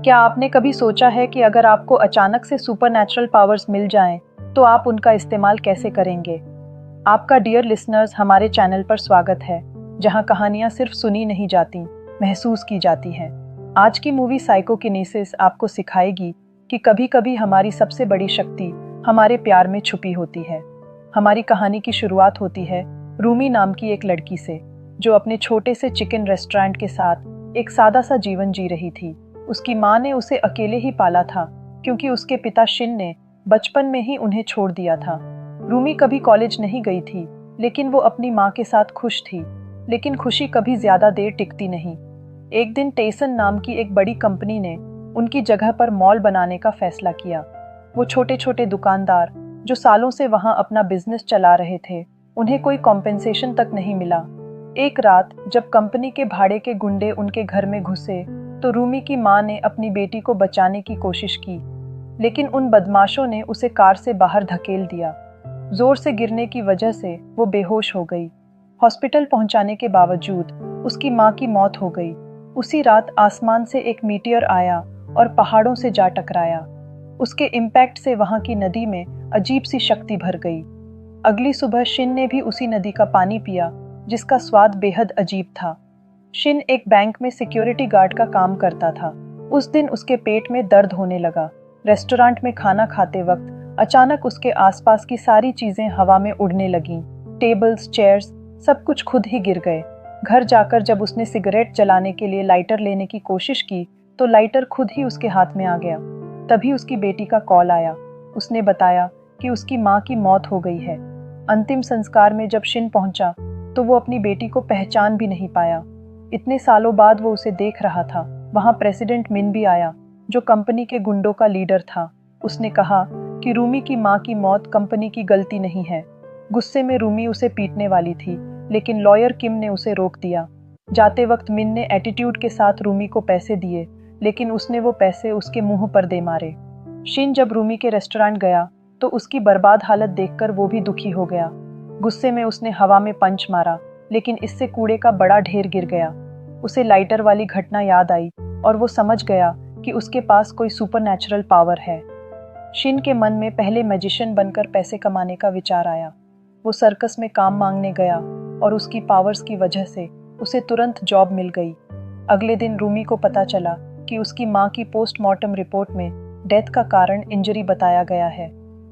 क्या आपने कभी सोचा है कि अगर आपको अचानक से सुपरनैचुरल पावर्स मिल जाएं, तो आप उनका इस्तेमाल कैसे करेंगे? आपका डियर लिसनर्स, हमारे चैनल पर स्वागत है, जहां कहानियां सिर्फ सुनी नहीं जाती, महसूस की जाती हैं। आज की मूवी साइकोकिनेसिस आपको सिखाएगी कि कभी-कभी हमारी सबसे बड़ी शक्ति हमारे प्यार में छुपी होती है। हमारी कहानी की शुरुआत होती है रूमी नाम की एक लड़की से, जो अपने छोटे से चिकन रेस्टोरेंट के साथ एक सादा सा जीवन जी रही थी। उसकी माँ ने उसे अकेले ही पाला था, क्योंकि उसके पिता शिन ने बचपन में ही उन्हें छोड़ दिया था। रूमी कभी कॉलेज नहीं गई थी, लेकिन वो अपनी माँ के साथ खुश थी। लेकिन खुशी कभी ज्यादा देर टिकती नहीं। एक दिन टेसन नाम की एक बड़ी कंपनी ने उनकी जगह पर मॉल बनाने का फैसला किया। वो छोटे छोटे दुकानदार जो सालों से वहां अपना बिजनेस चला रहे थे, उन्हें कोई कॉम्पेंसेशन तक नहीं मिला। एक रात जब कंपनी के भाड़े के गुंडे उनके घर में घुसे, तो रूमी की माँ ने अपनी बेटी को बचाने की कोशिश की, लेकिन उन बदमाशों ने उसे कार से बाहर धकेल दिया। जोर से गिरने की वजह से वो बेहोश हो गई। हॉस्पिटल पहुंचाने के बावजूद उसकी माँ की मौत हो गई। उसी रात आसमान से एक मीटियर आया और पहाड़ों से जा टकराया। उसके इम्पैक्ट से वहां की नदी में अजीब सी शक्ति भर गई। अगली सुबह शिन ने भी उसी नदी का पानी पिया, जिसका स्वाद बेहद अजीब था। शिन एक बैंक में सिक्योरिटी गार्ड का काम करता था। उस दिन उसके पेट में दर्द होने लगा। रेस्टोरेंट में खाना खाते वक्त अचानक उसके आसपास की सारी चीजें हवा में उड़ने लगीं। टेबल्स, चेयर्स, सब कुछ खुद ही गिर गए। घर जाकर जब उसने सिगरेट जलाने के लिए लाइटर लेने की कोशिश की, तो लाइटर खुद ही उसके हाथ में आ गया। तभी उसकी बेटी का कॉल आया। उसने बताया कि उसकी माँ की मौत हो गई है। अंतिम संस्कार में जब शिन पहुंचा, तो वो अपनी बेटी को पहचान भी नहीं पाया। इतने सालों बाद वो उसे देख रहा था। वहां प्रेसिडेंट मिन भी आया, जो कंपनी के गुंडों का लीडर था। उसने कहा कि रूमी की माँ की मौत कंपनी की गलती नहीं है। गुस्से में रूमी उसे पीटने वाली थी, लेकिन लॉयर किम ने उसे रोक दिया। जाते वक्त मिन ने एटीट्यूड के साथ रूमी को पैसे दिए, लेकिन उसने वो पैसे उसके मुंह पर दे मारे। शिन जब रूमी के रेस्टोरेंट गया, तो उसकी बर्बाद हालत देखकर वो भी दुखी हो गया। गुस्से में उसने हवा में पंच मारा, लेकिन इससे कूड़े का बड़ा ढेर गिर गया। उसे लाइटर वाली घटना याद आई और वो समझ गया कि उसके पास कोई सुपरनैचुरल पावर है। शिन के मन में पहले मैजिशियन बनकर पैसे कमाने का विचार आया। वो सर्कस में काम मांगने गया और उसकी पावर्स की वजह से उसे तुरंत जॉब मिल गई। अगले दिन रूमी को पता चला कि उसकी माँ की पोस्टमार्टम रिपोर्ट में डेथ का कारण इंजरी बताया गया है।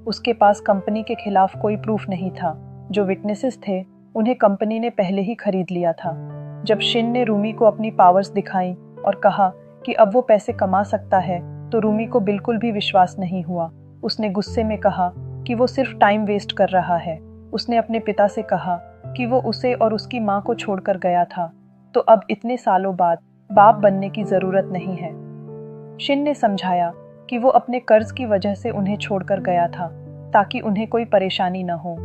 उसके पास कंपनी के खिलाफ कोई प्रूफ नहीं था। जो विटनेसेस थे, उन्हें कंपनी ने पहले ही खरीद लिया था। जब शिन ने रूमी को अपनी पावर्स दिखाई और कहा कि अब वो पैसे कमा सकता है, तो रूमी को बिल्कुल भी विश्वास नहीं हुआ। उसने गुस्से में कहा कि वो सिर्फ टाइम वेस्ट कर रहा है। उसने अपने पिता से कहा कि वो उसे और उसकी माँ को छोड़कर गया था, तो अब इतने सालों बाद बाप बनने की जरूरत नहीं है। शिन ने समझाया कि वो अपने कर्ज की वजह से उन्हें छोड़कर गया था, ताकि उन्हें कोई परेशानी न हो।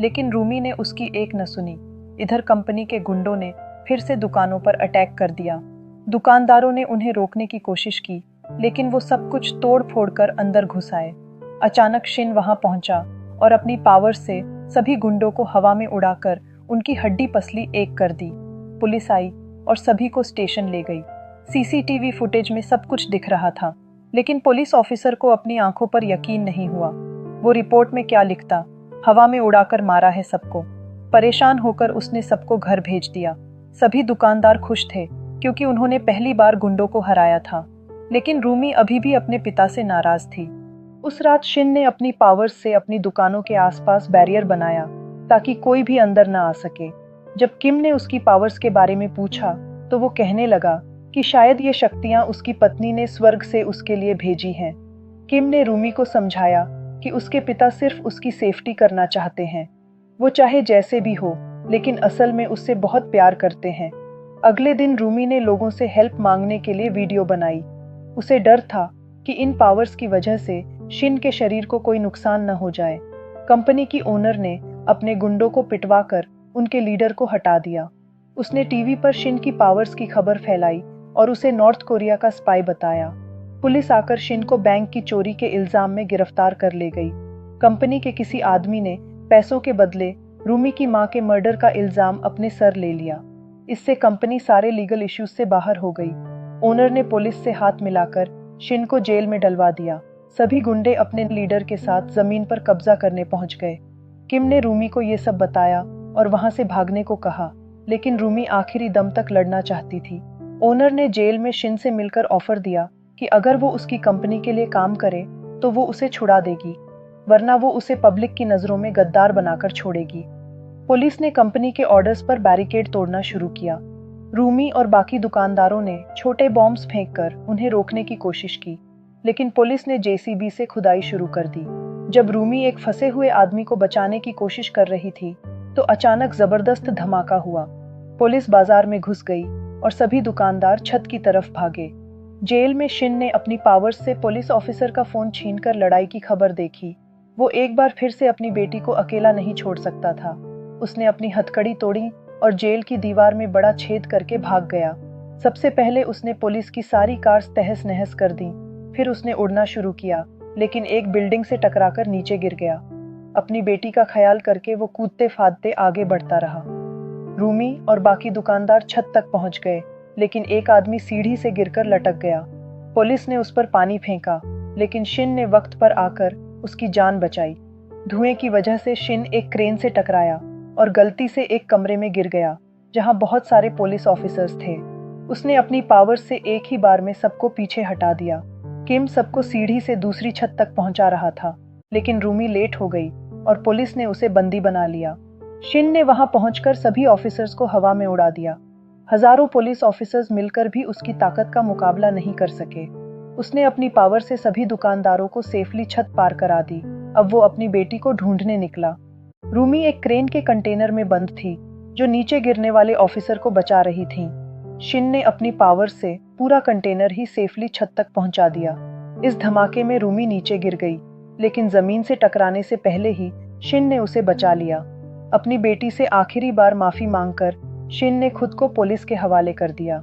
लेकिन रूमी ने उसकी एक न सुनी। इधर कंपनी के गुंडों ने फिर से दुकानों पर अटैक कर दिया। दुकानदारों ने उन्हें रोकने की कोशिश की, लेकिन वो सब कुछ तोड़ फोड़ कर अंदर घुस आए। अचानक शिन वहां पहुंचा और अपनी पावर से सभी गुंडों को हवा में उड़ाकर उनकी हड्डी पसली एक कर दी। पुलिस आई और सभी को स्टेशन ले गई। सीसीटीवी फुटेज में सब कुछ दिख रहा था, लेकिन पुलिस ऑफिसर को अपनी आंखों पर यकीन नहीं हुआ। वो रिपोर्ट में क्या लिखता, हवा में उड़ाकर मारा है सबको। परेशान होकर उसने सबको घर भेज दिया। सभी दुकानदार खुश थे, क्योंकि उन्होंने पहली बार गुंडों को हराया था। लेकिन रूमी अभी भी अपने पिता से नाराज थी। उस रात शिन ने अपनी पावर्स से अपनी दुकानों के आसपास बैरियर बनाया, ताकि कोई भी अंदर न आ सके। जब किम ने उसकी पावर्स के बारे में पूछा, तो वो कहने लगा कि शायद ये शक्तियां उसकी पत्नी ने स्वर्ग से उसके लिए भेजी हैं। किम ने रूमी को समझाया कि उसके पिता सिर्फ उसकी सेफ्टी करना चाहते हैं। वो चाहे जैसे भी हो, लेकिन असल में उससे बहुत प्यार करते हैं। अगले दिन रूमी ने लोगों से हेल्प मांगने के लिए वीडियो बनाई। उसे डर था कि इन पावर्स की वजह से शिन के शरीर को कोई नुकसान न हो जाए। कंपनी की ओनर ने अपने गुंडों को पिटवाकर उनके लीडर को हटा दिया। उसने टीवी पर शिन की पावर्स की खबर फैलाई और उसे नॉर्थ कोरिया का स्पाई बताया। पुलिस आकर शिन को बैंक की चोरी के इल्जाम में गिरफ्तार कर ले गई। कंपनी के किसी आदमी ने पैसों के बदले रूमी की मां के मर्डर का इल्जाम अपने सर ले लिया। इससे कंपनी सारे लीगल इश्यूज से बाहर हो गई। ओनर ने पुलिस से हाथ मिलाकर शिन को जेल में डलवा दिया। सभी गुंडे अपने लीडर के साथ जमीन पर कब्जा करने पहुंच गए। किम ने रूमी को ये सब बताया और वहां से भागने को कहा, लेकिन रूमी आखिरी दम तक लड़ना चाहती थी। ओनर ने जेल में शिन से मिलकर ऑफर दिया कि अगर वो उसकी कंपनी के लिए काम करे तो वो उसे छुड़ा देगी, वरना वो उसे पब्लिक की नजरों में गद्दार बनाकर छोड़ेगी। पुलिस ने कंपनी के ऑर्डर्स पर बैरिकेड तोड़ना शुरू किया। रूमी और बाकी दुकानदारों ने छोटे बॉम्ब्स फेंककर उन्हें रोकने की कोशिश की, लेकिन पुलिस ने जेसीबी से खुदाई शुरू कर दी। जब रूमी एक फंसे हुए आदमी को बचाने की कोशिश कर रही थी तो अचानक जबरदस्त धमाका हुआ। पुलिस बाजार में घुस गई और सभी दुकानदार छत की तरफ भागे। जेल में शिन ने अपनी पावर्स से पुलिस ऑफिसर का फोन छीनकर लड़ाई की खबर देखी। वो एक बार फिर से अपनी बेटी को अकेला नहीं छोड़ सकता था। उसने अपनी हथकड़ी तोड़ी और जेल की दीवार में बड़ा छेद करके भाग गया। सबसे पहले उसने पुलिस की सारी कार्स तहस नहस कर दी। फिर उसने उड़ना शुरू किया, लेकिन एक बिल्डिंग से टकराकर नीचे गिर गया। अपनी बेटी का ख्याल करके वो कूदते फादते आगे बढ़ता रहा। रूमी और बाकी दुकानदार छत तक पहुंच गए, लेकिन एक आदमी सीढ़ी से गिरकर लटक गया। पुलिस ने उस पर पानी फेंका, लेकिन शिन ने वक्त पर आकर उसकी जान बचाई। धुएं की वजह से शिन एक क्रेन से टकराया और गलती से एक कमरे में गिर गया जहां बहुत सारे पुलिस ऑफिसर्स थे। उसने अपनी पावर से एक ही बार में सबको पीछे हटा दिया। किम सबको सीढ़ी से दूसरी छत तक पहुंचा रहा था, लेकिन रूमी लेट हो गई और पुलिस ने उसे बंदी बना लिया। शिन ने वहां पहुंचकर सभी ऑफिसर्स को हवा में उड़ा दिया। हजारों पुलिस ऑफिसर्स मिलकर भी उसकी ताकत का मुकाबला नहीं कर सके। उसने अपनी पावर से सभी दुकानदारों को सेफली छत पार करा दी। अब वो अपनी बेटी को ढूंढने निकला। रूमी एक क्रेन के कंटेनर में बंद थी, जो नीचे गिरने वाले ऑफिसर को बचा रही थी। शिन ने अपनी पावर से पूरा कंटेनर ही सेफली छत तक पहुंचा दिया। इस धमाके में रूमी नीचे गिर गई, लेकिन जमीन से टकराने से पहले ही शिन ने उसे बचा लिया। अपनी बेटी से आखिरी बार माफी मांगकर शिन ने खुद को पुलिस के हवाले कर दिया।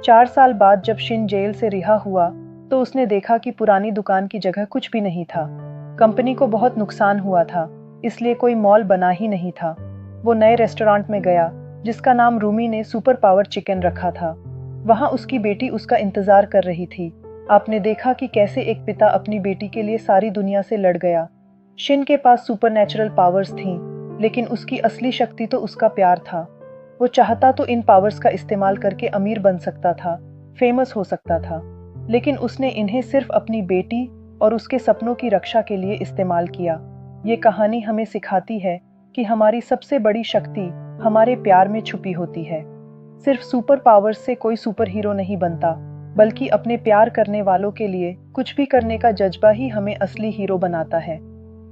4 साल बाद जब शिन जेल से रिहा हुआ तो उसने देखा कि पुरानी दुकान की जगह कुछ भी नहीं था। कंपनी को बहुत नुकसान हुआ था, इसलिए कोई मॉल बना ही नहीं था। वो नए रेस्टोरेंट में गया जिसका नाम रूमी ने सुपर पावर चिकन रखा था। वहां उसकी बेटी उसका इंतजार कर रही थी। आपने देखा कि कैसे एक पिता अपनी बेटी के लिए सारी दुनिया से लड़ गया। शिन के पास सुपरनैचुरल पावर्स थीं, लेकिन उसकी असली शक्ति तो उसका प्यार था। वो चाहता तो इन पावर्स का इस्तेमाल करके अमीर बन सकता था, फेमस हो सकता था, लेकिन उसने इन्हें सिर्फ अपनी बेटी और उसके सपनों की रक्षा के लिए इस्तेमाल किया। ये कहानी हमें सिखाती है कि हमारी सबसे बड़ी शक्ति हमारे प्यार में छुपी होती है। सिर्फ सुपर पावर्स से कोई सुपर हीरो नहीं बनता, बल्कि अपने प्यार करने वालों के लिए कुछ भी करने का जज्बा ही हमें असली हीरो बनाता है।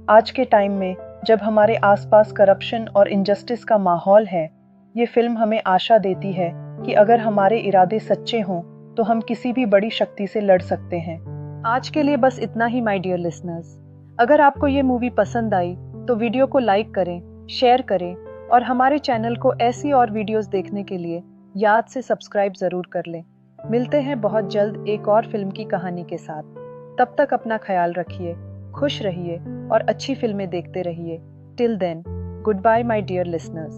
आज के टाइम में जब हमारे आसपास करप्शन और इनजस्टिस का माहौल है, ये फिल्म हमें आशा देती है कि अगर हमारे इरादे सच्चे हों तो हम किसी भी बड़ी शक्ति से लड़ सकते हैं। आज के लिए बस इतना ही माय डियर लिसनर्स। अगर आपको ये मूवी पसंद आई तो वीडियो को लाइक करें, शेयर करें और हमारे चैनल को ऐसी और वीडियोस देखने के लिए याद से सब्सक्राइब जरूर कर लें। मिलते हैं बहुत जल्द एक और फिल्म की कहानी के साथ। तब तक अपना ख्याल रखिए, खुश रहिए और अच्छी फिल्में देखते रहिए। Till then, goodbye my dear listeners.